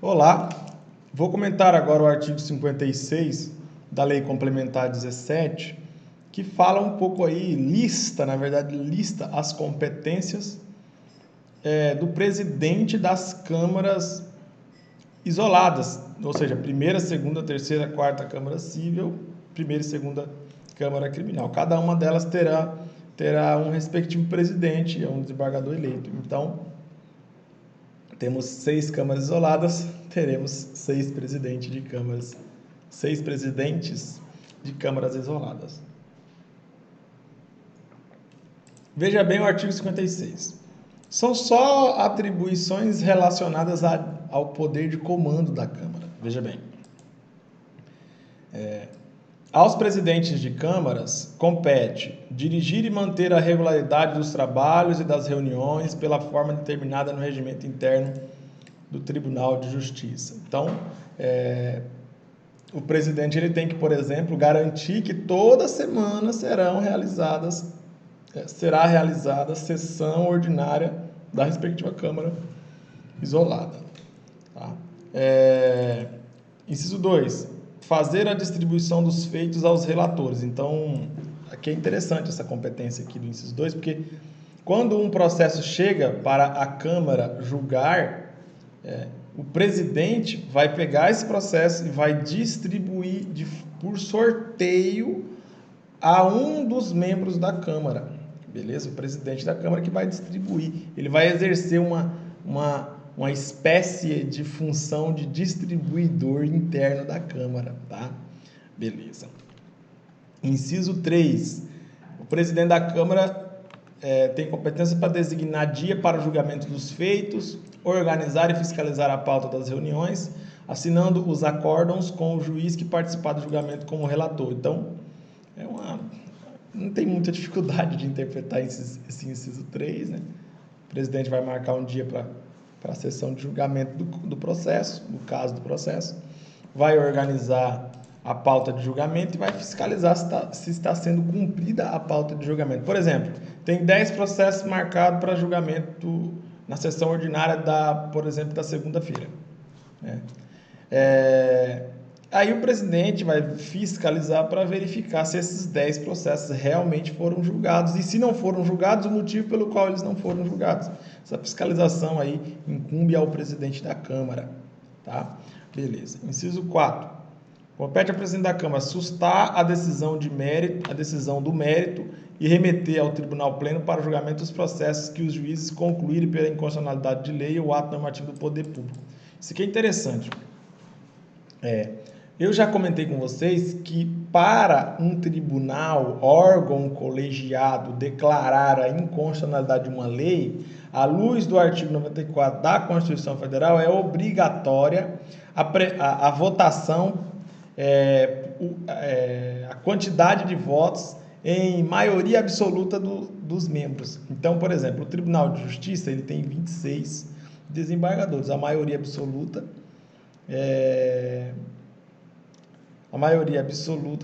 Olá, vou comentar agora o artigo 56 da Lei Complementar 17, que fala um pouco aí, lista as competências do presidente das câmaras isoladas, ou seja, primeira, segunda, terceira, quarta Câmara Civil, primeira e segunda Câmara Criminal. Cada uma delas terá um respectivo presidente, um desembargador eleito. Então, temos 6 câmaras isoladas, teremos 6 presidentes de câmaras isoladas. Veja bem o artigo 56. São só atribuições relacionadas ao poder de comando da Câmara. Veja bem. Aos presidentes de câmaras compete dirigir e manter a regularidade dos trabalhos e das reuniões pela forma determinada no regimento interno do Tribunal de Justiça. Então, o presidente ele tem que, por exemplo, garantir que toda semana será realizada sessão ordinária da respectiva Câmara isolada. Tá? Inciso 2. Fazer a distribuição dos feitos aos relatores. Então, aqui é interessante essa competência aqui do inciso 2, porque quando um processo chega para a Câmara julgar, o presidente vai pegar esse processo e vai distribuir por sorteio a um dos membros da Câmara. Beleza? O presidente da Câmara que vai distribuir. Ele vai exercer uma espécie de função de distribuidor interno da Câmara, tá? Beleza. Inciso 3. O presidente da Câmara tem competência para designar dia para o julgamento dos feitos, organizar e fiscalizar a pauta das reuniões, assinando os acórdãos com o juiz que participar do julgamento como relator. Então, não tem muita dificuldade de interpretar esse inciso 3, né? O presidente vai marcar um dia para a sessão de julgamento do processo, no caso do processo, vai organizar a pauta de julgamento e vai fiscalizar se está sendo cumprida a pauta de julgamento. Por exemplo, tem 10 processos marcados para julgamento na sessão ordinária por exemplo, da segunda-feira. Aí o presidente vai fiscalizar para verificar se esses 10 processos realmente foram julgados e se não foram julgados, o motivo pelo qual eles não foram julgados. Essa fiscalização aí incumbe ao presidente da Câmara, tá? Beleza. Inciso 4. Compete ao presidente da Câmara sustar a decisão do mérito e remeter ao Tribunal Pleno para julgamento dos processos que os juízes concluírem pela inconstitucionalidade de lei ou ato normativo do poder público. Isso aqui é interessante. Eu já comentei com vocês que para um tribunal, órgão colegiado, declarar a inconstitucionalidade de uma lei, à luz do artigo 94 da Constituição Federal, é obrigatória a votação, a quantidade de votos em maioria absoluta dos membros. Então, por exemplo, o Tribunal de Justiça ele tem 26 desembargadores, a maioria absoluta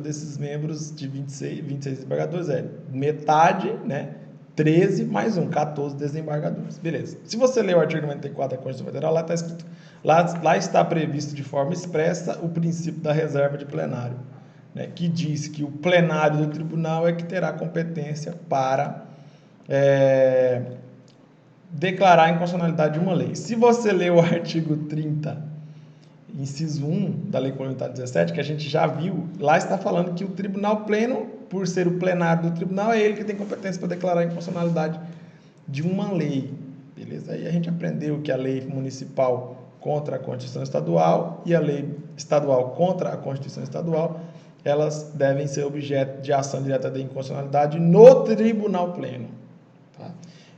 desses membros de 26 desembargadores metade, né? 13 mais 1, 14 desembargadores. Beleza. Se você ler o artigo 94 da Constituição Federal, lá está escrito, lá está previsto de forma expressa o princípio da reserva de plenário, né? Que diz que o plenário do tribunal é que terá competência para declarar a inconstitucionalidade de uma lei. Se você ler o artigo 30, inciso 1 da Lei Complementar 17, que a gente já viu, lá está falando que o Tribunal Pleno, por ser o plenário do tribunal, é ele que tem competência para declarar a inconstitucionalidade de uma lei. Beleza? Aí a gente aprendeu que a lei municipal contra a Constituição Estadual e a lei estadual contra a Constituição Estadual, elas devem ser objeto de ação direta de inconstitucionalidade no Tribunal Pleno. Tá?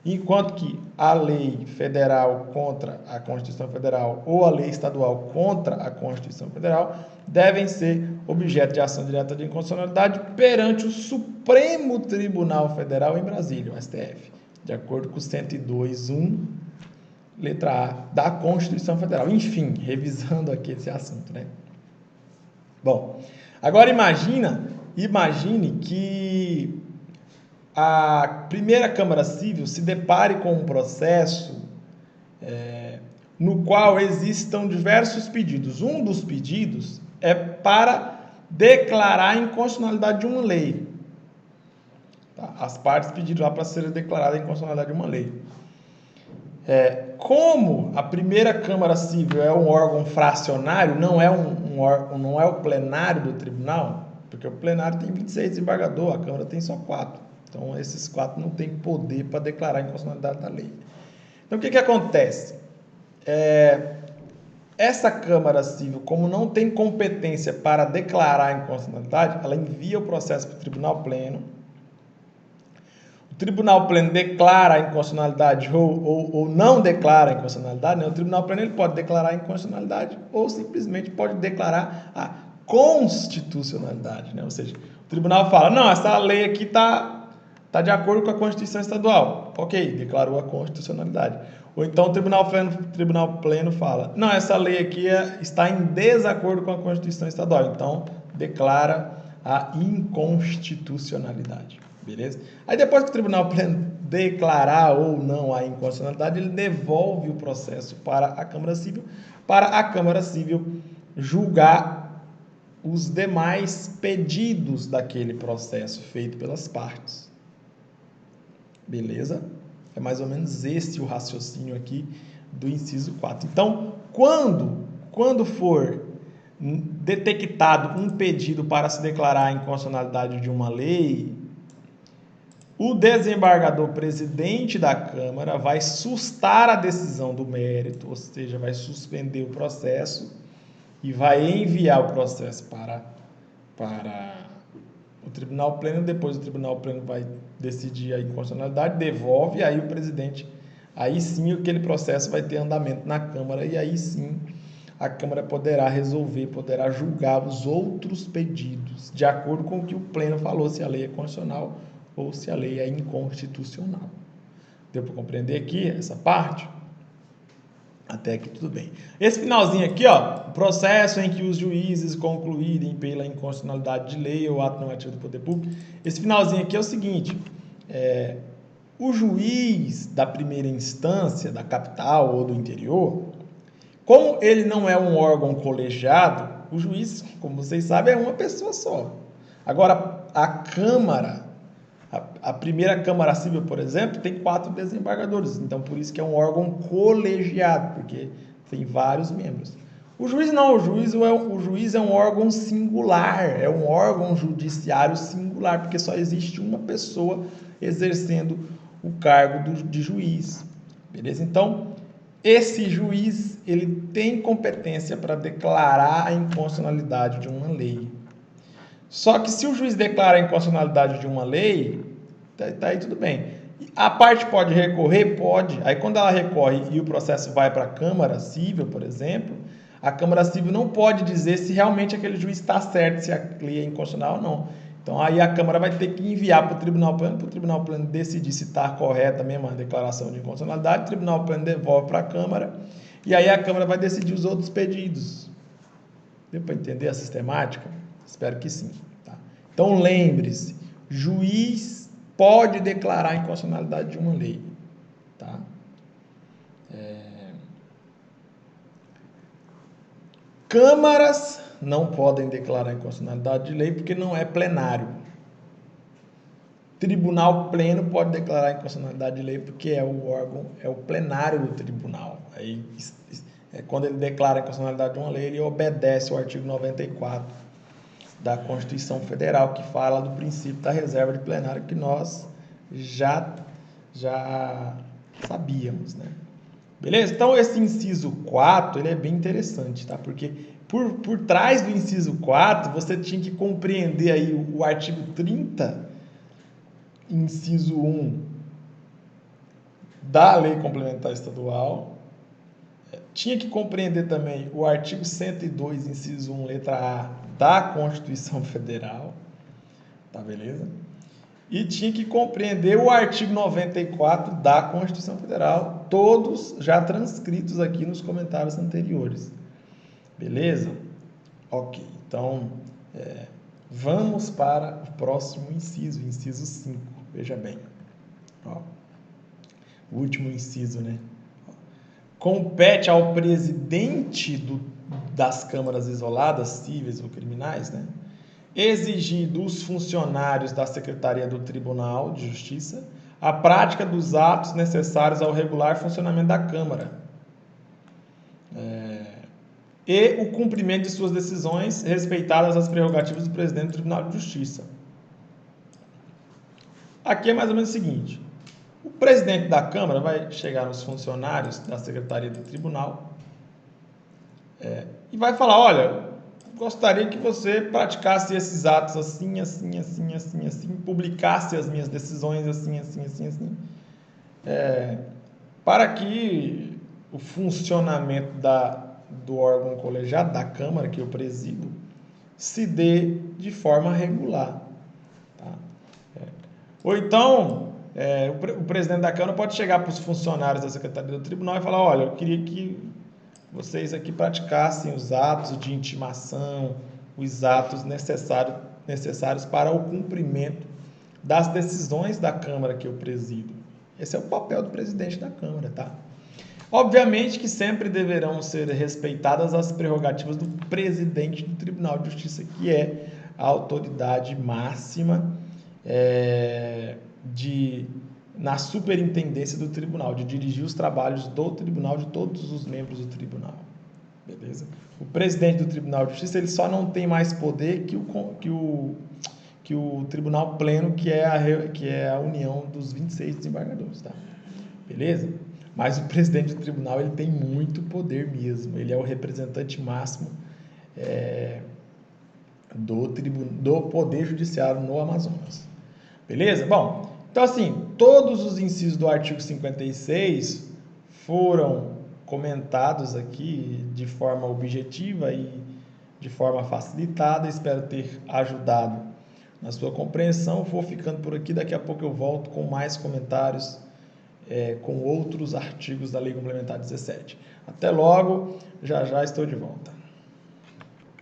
Enquanto que a lei federal contra a Constituição Federal ou a lei estadual contra a Constituição Federal devem ser objeto de ação direta de inconstitucionalidade perante o Supremo Tribunal Federal em Brasília, o STF, de acordo com o 102.1, letra A, da Constituição Federal. Enfim, revisando aqui esse assunto, né? Bom, agora imagine que a primeira Câmara Civil se depare com um processo no qual existam diversos pedidos. Um dos pedidos é para declarar a inconstitucionalidade de uma lei. Tá? As partes pediram lá para ser declarada a inconstitucionalidade de uma lei. Como a primeira Câmara Civil é um órgão fracionário, não é não é o plenário do tribunal, porque o plenário tem 26 desembargadores, a Câmara tem só 4. Então, esses 4 não têm poder para declarar a inconstitucionalidade da lei. Então, o que acontece? Essa Câmara Civil, como não tem competência para declarar a inconstitucionalidade, ela envia o processo para o Tribunal Pleno. O Tribunal Pleno declara a inconstitucionalidade ou não declara a inconstitucionalidade. Né? O Tribunal Pleno ele pode declarar a inconstitucionalidade ou simplesmente pode declarar a constitucionalidade. Né? Ou seja, o tribunal fala, não, essa lei aqui está de acordo com a Constituição Estadual. Ok, declarou a constitucionalidade. Ou então o Tribunal Pleno fala, não, essa lei aqui está em desacordo com a Constituição Estadual. Então, declara a inconstitucionalidade. Beleza? Aí depois que o Tribunal Pleno declarar ou não a inconstitucionalidade, ele devolve o processo para a Câmara Civil julgar os demais pedidos daquele processo feito pelas partes. Beleza? É mais ou menos esse o raciocínio aqui do inciso 4. Então, quando for detectado um pedido para se declarar a inconstitucionalidade de uma lei, o desembargador presidente da Câmara vai sustar a decisão do mérito, ou seja, vai suspender o processo e vai enviar o processo para o Tribunal Pleno. Depois o Tribunal Pleno vai decidir a inconstitucionalidade, devolve, e aí o presidente, aí sim aquele processo vai ter andamento na Câmara, e aí sim a Câmara poderá resolver, poderá julgar os outros pedidos, de acordo com o que o Pleno falou, se a lei é constitucional ou se a lei é inconstitucional. Deu para compreender aqui essa parte? Até aqui tudo bem. Esse finalzinho aqui, ó, o processo em que os juízes concluírem pela inconstitucionalidade de lei ou ato normativo do poder público, esse finalzinho aqui é o seguinte, o juiz da primeira instância, da capital ou do interior, como ele não é um órgão colegiado, o juiz, como vocês sabem, é uma pessoa só. Agora, a Câmara, a primeira Câmara Civil, por exemplo, tem 4 desembargadores. Então, por isso que é um órgão colegiado, porque tem vários membros. O juiz não, o juiz é um órgão singular, é um órgão judiciário singular, porque só existe uma pessoa exercendo o cargo de juiz. Beleza? Então, esse juiz, ele tem competência para declarar a inconstitucionalidade de uma lei. Só que se o juiz declara a inconstitucionalidade de uma lei, tá aí tudo bem. A parte pode recorrer? Pode. Aí quando ela recorre e o processo vai para a Câmara Civil, por exemplo, a Câmara Civil não pode dizer se realmente aquele juiz está certo, se a lei é inconstitucional ou não. Então aí a Câmara vai ter que enviar para o Tribunal Pleno decidir se está correta mesmo a declaração de inconstitucionalidade, o Tribunal Pleno devolve para a Câmara, e aí a Câmara vai decidir os outros pedidos. Deu para entender a sistemática? Espero que sim. Tá? Então lembre-se, juiz pode declarar a inconstitucionalidade de uma lei. Tá? Câmaras não podem declarar a inconstitucionalidade de lei porque não é plenário. Tribunal Pleno pode declarar a inconstitucionalidade de lei porque é o órgão, é o plenário do tribunal. Aí, quando ele declara a inconstitucionalidade de uma lei, ele obedece ao artigo 94 da Constituição Federal, que fala do princípio da reserva de plenário, que nós já sabíamos, né? Beleza? Então, esse inciso 4, ele é bem interessante, tá? Porque por trás do inciso 4, você tinha que compreender aí o artigo 30, inciso 1 da Lei Complementar Estadual. Tinha que compreender também o artigo 102, inciso 1, letra A, da Constituição Federal. Tá, beleza? E tinha que compreender o artigo 94 da Constituição Federal, todos já transcritos aqui nos comentários anteriores. Beleza? Ok, então vamos para o próximo inciso, inciso 5. Veja bem, ó, o último inciso, né? compete ao presidente das câmaras isoladas, cíveis ou criminais, né, exigir dos funcionários da Secretaria do Tribunal de Justiça a prática dos atos necessários ao regular funcionamento da Câmara e o cumprimento de suas decisões, respeitadas as prerrogativas do presidente do Tribunal de Justiça. Aqui é mais ou menos o seguinte: o presidente da Câmara vai chegar nos funcionários da Secretaria do Tribunal e vai falar: olha, gostaria que você praticasse esses atos assim, assim, assim, assim, assim, publicasse as minhas decisões assim, assim, assim, assim, para que o funcionamento do órgão colegiado, da Câmara que eu presido, se dê de forma regular. Tá? Ou então, o presidente da Câmara pode chegar para os funcionários da Secretaria do Tribunal e falar: olha, eu queria que vocês aqui praticassem os atos de intimação, os atos necessários para o cumprimento das decisões da Câmara que eu presido. Esse é o papel do presidente da Câmara, tá? Obviamente que sempre deverão ser respeitadas as prerrogativas do presidente do Tribunal de Justiça, que é a autoridade máxima na superintendência do tribunal, de dirigir os trabalhos do tribunal, de todos os membros do tribunal. Beleza? O presidente do Tribunal de Justiça, ele só não tem mais poder que o tribunal pleno, que é a união dos 26 desembargadores, tá? Beleza? Mas o presidente do tribunal, ele tem muito poder mesmo. Ele é o representante máximo do poder judiciário no Amazonas. Beleza? Bom, então assim, todos os incisos do artigo 56 foram comentados aqui de forma objetiva e de forma facilitada. Espero ter ajudado na sua compreensão. Vou ficando por aqui, daqui a pouco eu volto com mais comentários com outros artigos da Lei Complementar 17. Até logo, já já estou de volta.